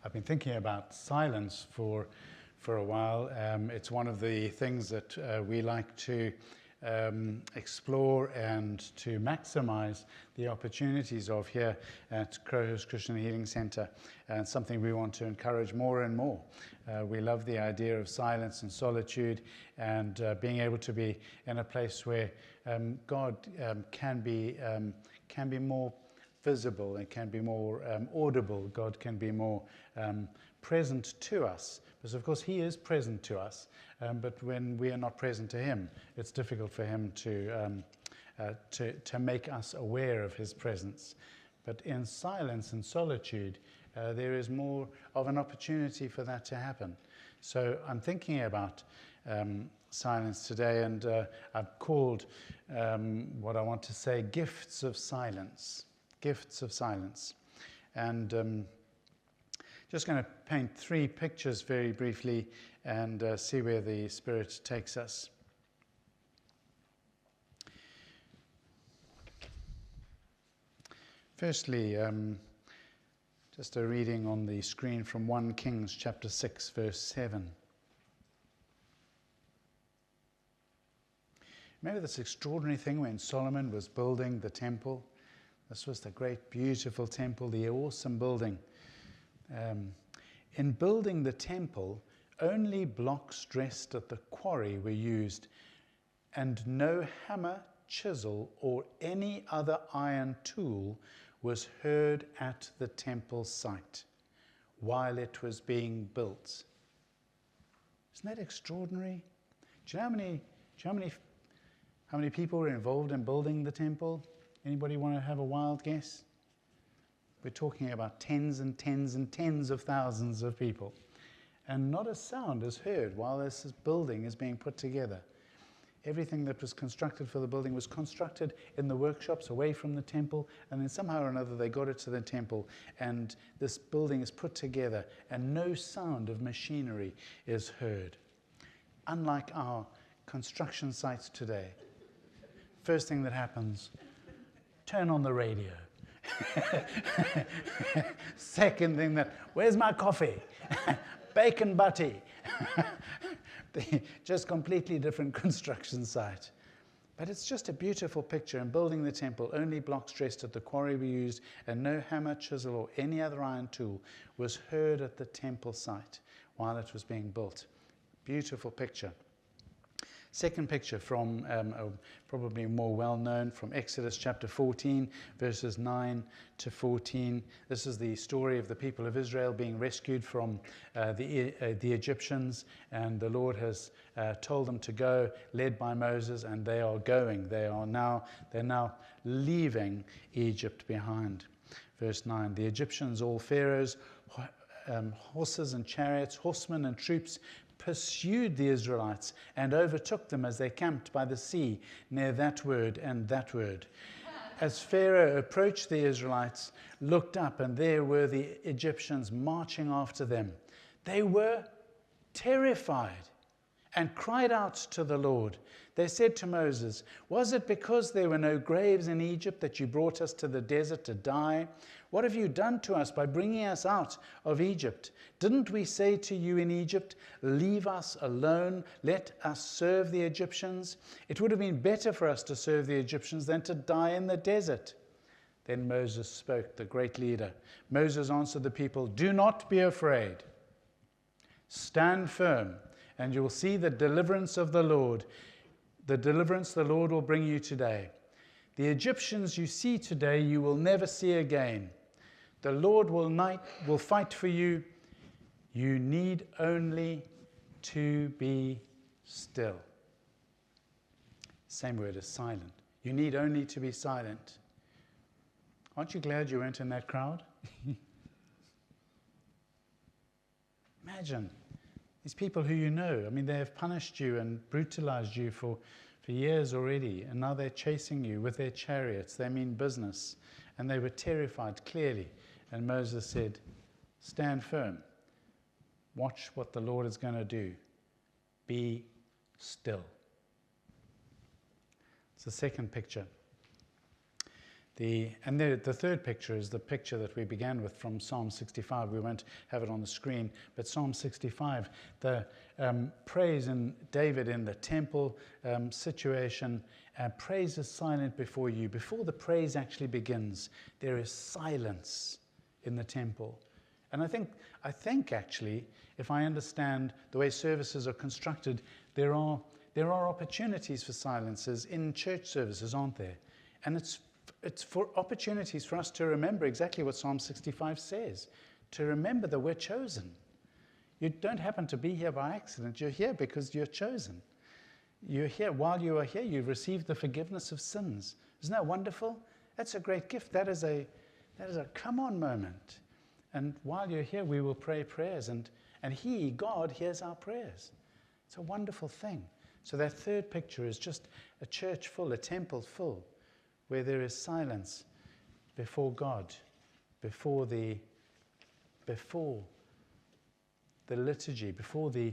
I've been thinking about silence for a while. It's one of the things that we like to explore and to maximize the opportunities of here at Crowhurst Christian Healing Centre, and something we want to encourage more and more. We love the idea of silence and solitude, and being able to be in a place where God can be more visible and can be more audible. God can be more present to us, because of course he is present to us, but when we are not present to him, it's difficult for him to make us aware of his presence. But in silence and solitude, there is more of an opportunity for that to happen. So I'm thinking about silence today, and I've called what I want to say gifts of silence. Gifts of silence. And just going to paint three pictures very briefly and see where the Spirit takes us. Firstly, just a reading on the screen from 1 Kings chapter 6, verse 7. Remember this extraordinary thing when Solomon was building the temple? This was the great, beautiful temple, the awesome building. In building the temple, only blocks dressed at the quarry were used, and no hammer, chisel, or any other iron tool was heard at the temple site while it was being built. Isn't that extraordinary? Do you know how many people were involved in building the temple? Anybody want to have a wild guess? We're talking about tens and tens and tens of thousands of people. And not a sound is heard while this building is being put together. Everything that was constructed for the building was constructed in the workshops away from the temple, and then somehow or another they got it to the temple, and this building is put together, and no sound of machinery is heard. Unlike our construction sites today, first thing that happens, turn on the radio. Second thing, where's my coffee? Bacon butty. Just completely different construction site. But it's just a beautiful picture. In building the temple, only blocks dressed at the quarry were used, and no hammer, chisel, or any other iron tool was heard at the temple site while it was being built. Beautiful picture. Second picture from probably more well-known, from Exodus chapter 14, verses 9 to 14. This is the story of the people of Israel being rescued from the Egyptians, and the Lord has told them to go, led by Moses, and they are going. They're now leaving Egypt behind. Verse 9, the Egyptians, all Pharaoh's horses and chariots, horsemen and troops, pursued the Israelites and overtook them as they camped by the sea near that word and that word. As Pharaoh approached, the Israelites looked up, and there were the Egyptians marching after them. They were terrified and cried out to the Lord. They said to Moses, "Was it because there were no graves in Egypt that you brought us to the desert to die? What have you done to us by bringing us out of Egypt? Didn't we say to you in Egypt, 'Leave us alone, let us serve the Egyptians'? It would have been better for us to serve the Egyptians than to die in the desert." Then Moses spoke, the great leader. Moses answered the people, "Do not be afraid. Stand firm, and you will see the deliverance of the Lord, the deliverance the Lord will bring you today. The Egyptians you see today, you will never see again. The Lord will fight for you. You need only to be still." Same word as silent. You need only to be silent. Aren't you glad you weren't in that crowd? Imagine these people who you know. I mean, they have punished you and brutalized you for years already, and now they're chasing you with their chariots. They mean business, and they were terrified, clearly. And Moses said, "Stand firm. Watch what the Lord is going to do. Be still." It's the second picture. The third picture is the picture that we began with from Psalm 65. We won't have it on the screen, but Psalm 65, the praise in David in the temple situation. Praise is silent before you. Before the praise actually begins, there is silence in the temple. And I think actually, if I understand the way services are constructed, there are opportunities for silences in church services, aren't there? And it's for opportunities for us to remember exactly what Psalm 65 says, to remember that we're chosen. You don't happen to be here by accident. You're here because you're chosen. You're here. While you are here, you've received the forgiveness of sins. Isn't that wonderful? That's a great gift. That is a come on moment. And while you're here, we will pray prayers, and God, hears our prayers. It's a wonderful thing. So that third picture is just a church full, a temple full, where there is silence before God, before the liturgy, before the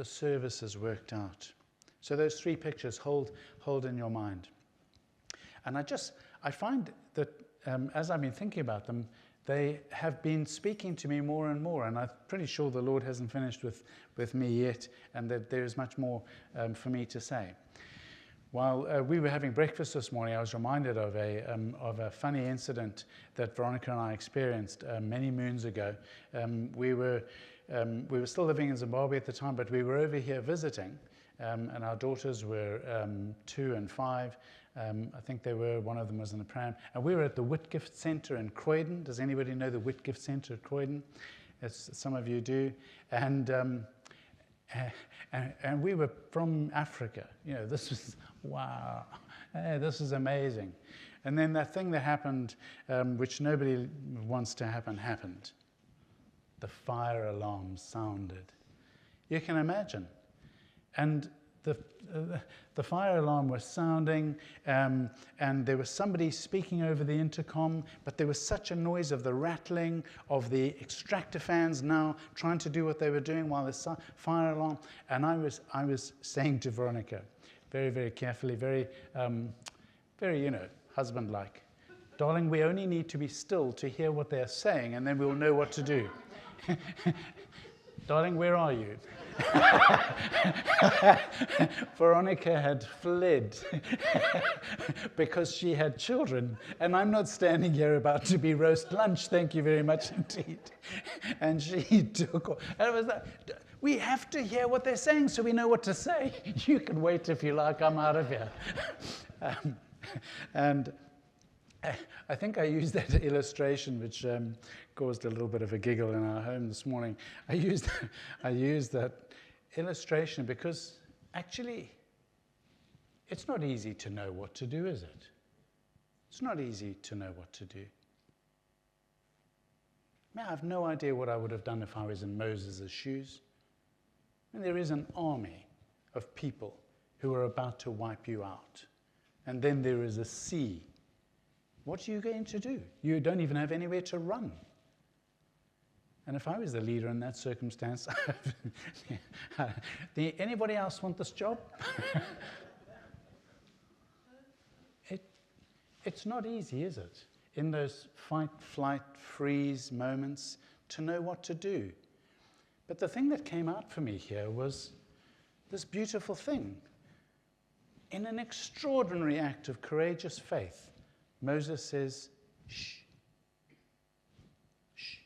service is worked out. So those three pictures hold in your mind. And I find that as I've been thinking about them, they have been speaking to me more and more, and I'm pretty sure the Lord hasn't finished with me yet, and that there is much more for me to say. While we were having breakfast this morning, I was reminded of a funny incident that Veronica and I experienced many moons ago. We were still living in Zimbabwe at the time, but we were over here visiting, and our daughters were 2 and 5. I think one of them was in a pram. And we were at the Whitgift Centre in Croydon. Does anybody know the Whitgift Centre at Croydon? Some of you do. And we were from Africa. This was, wow, this is amazing. And then that thing that happened, which nobody wants to happen, happened. The fire alarm sounded. You can imagine. And the fire alarm was sounding, and there was somebody speaking over the intercom, but there was such a noise of the rattling of the extractor fans now trying to do what they were doing while the fire alarm. And I was saying to Veronica, very, very carefully, very, very, husband-like, darling, we only need to be still to hear what they're saying, and then we'll know what to do. Darling, where are you? Veronica had fled because she had children, and I'm not standing here about to be roast lunch, thank you very much indeed. And she took off. And it was like, we have to hear what they're saying so we know what to say. You can wait if you like, I'm out of here. And I think I used that illustration, which caused a little bit of a giggle in our home this morning. I used that illustration because actually it's not easy to know what to do, is it? It's not easy to know what to do. I have no idea what I would have done if I was in Moses' shoes. There is an army of people who are about to wipe you out. And then there is a sea. What are you going to do? You don't even have anywhere to run. And if I was the leader in that circumstance, anybody else want this job? It's not easy, is it? In those fight, flight, freeze moments to know what to do. But the thing that came out for me here was this beautiful thing. In an extraordinary act of courageous faith, Moses says, shh, shh,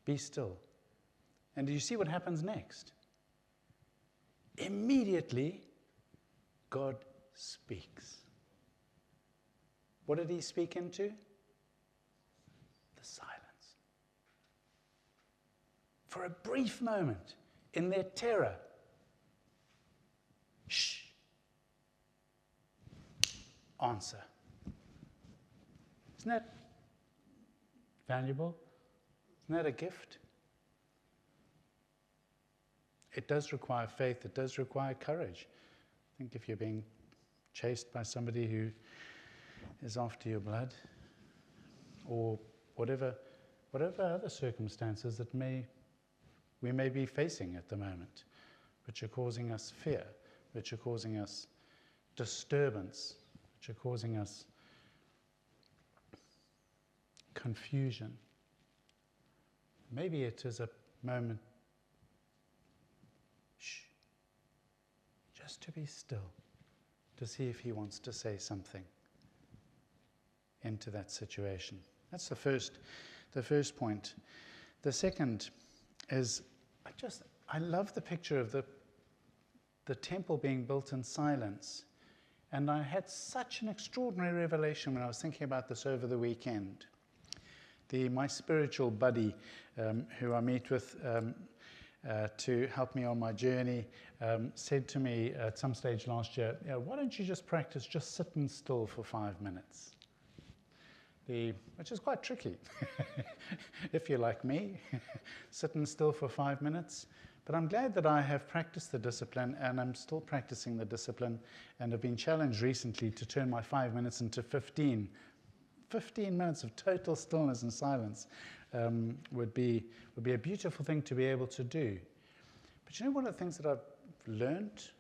be still. And do you see what happens next? Immediately, God speaks. What did he speak into? The silence. For a brief moment, in their terror, shh, answer. Isn't that valuable? Isn't that a gift? It does require faith. It does require courage. I think if you're being chased by somebody who is after your blood, or whatever other circumstances that we may be facing at the moment, which are causing us fear, which are causing us disturbance, which are causing us confusion. Maybe it is a moment, just to be still, to see if he wants to say something into that situation. That's the first point. The second is, I love the picture of the temple being built in silence. And I had such an extraordinary revelation when I was thinking about this over the weekend. My spiritual buddy, who I meet with to help me on my journey, said to me at some stage last year, why don't you just practice just sitting still for 5 minutes? Which is quite tricky, if you're like me, sitting still for 5 minutes. But I'm glad that I have practiced the discipline, and I'm still practicing the discipline, and have been challenged recently to turn my 5 minutes into 15. 15 minutes of total stillness and silence would be a beautiful thing to be able to do. But you know, one of the things that I've learned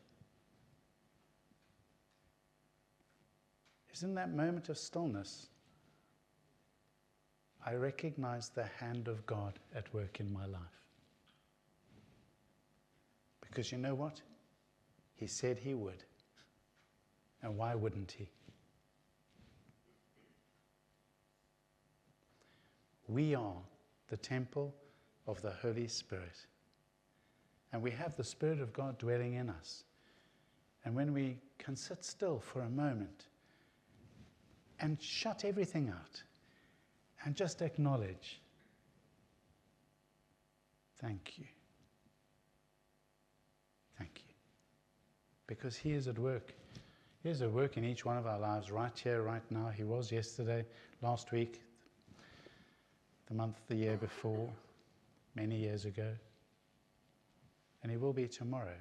is in that moment of stillness, I recognize the hand of God at work in my life. Because you know what? He said he would. And why wouldn't he? We are the temple of the Holy Spirit. And we have the Spirit of God dwelling in us. And when we can sit still for a moment and shut everything out and just acknowledge, thank you. Thank you. Because he is at work. He is at work in each one of our lives, right here, right now. He was yesterday, last week, the month, the year before, many years ago. And he will be tomorrow.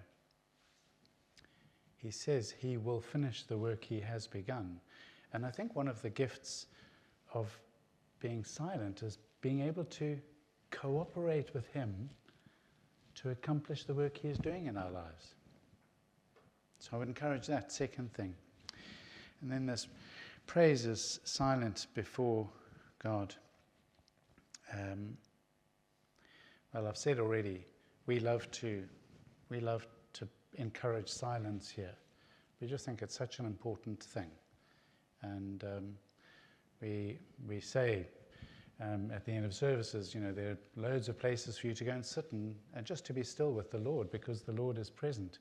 He says he will finish the work he has begun. And I think one of the gifts of being silent is being able to cooperate with him to accomplish the work he is doing in our lives. So I would encourage that, second thing. And then this praise is silent before God. Well, I've said already, we love to encourage silence here. We just think it's such an important thing. And we say at the end of services, there are loads of places for you to go and sit and just to be still with the Lord, because the Lord is present.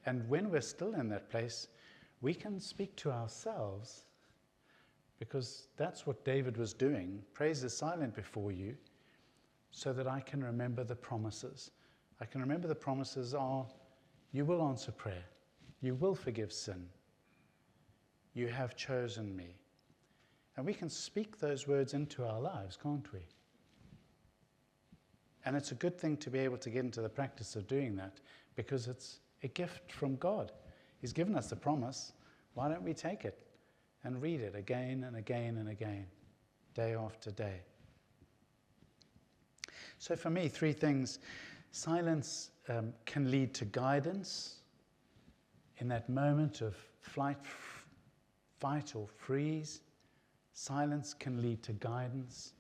And when we're still in that place, we can speak to ourselves, because that's what David was doing. Praise is silent before you, so that I can remember the promises. I can remember the promises are, you will answer prayer, you will forgive sin, you have chosen me. And we can speak those words into our lives, can't we? And it's a good thing to be able to get into the practice of doing that, because it's a gift from God. He's given us the promise. Why don't we take it and read it again and again and again, day after day? So for me, 3 things. Silence can lead to guidance in that moment of fight or freeze. Silence can lead to guidance.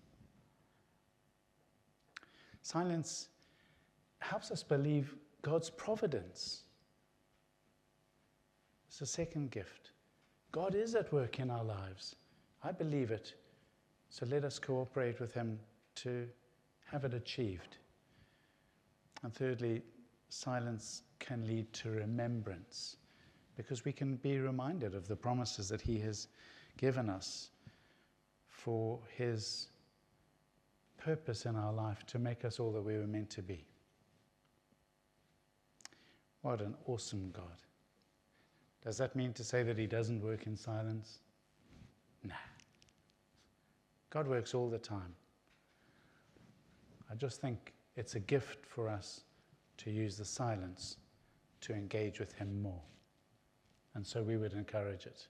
Silence helps us believe God's providence. It's the second gift. God is at work in our lives. I believe it. So let us cooperate with him to have it achieved. And thirdly, silence can lead to remembrance, because we can be reminded of the promises that he has given us for his purpose in our life, to make us all that we were meant to be. What an awesome God. Does that mean to say that he doesn't work in silence? Nah. God works all the time. I just think it's a gift for us to use the silence to engage with him more. And so we would encourage it.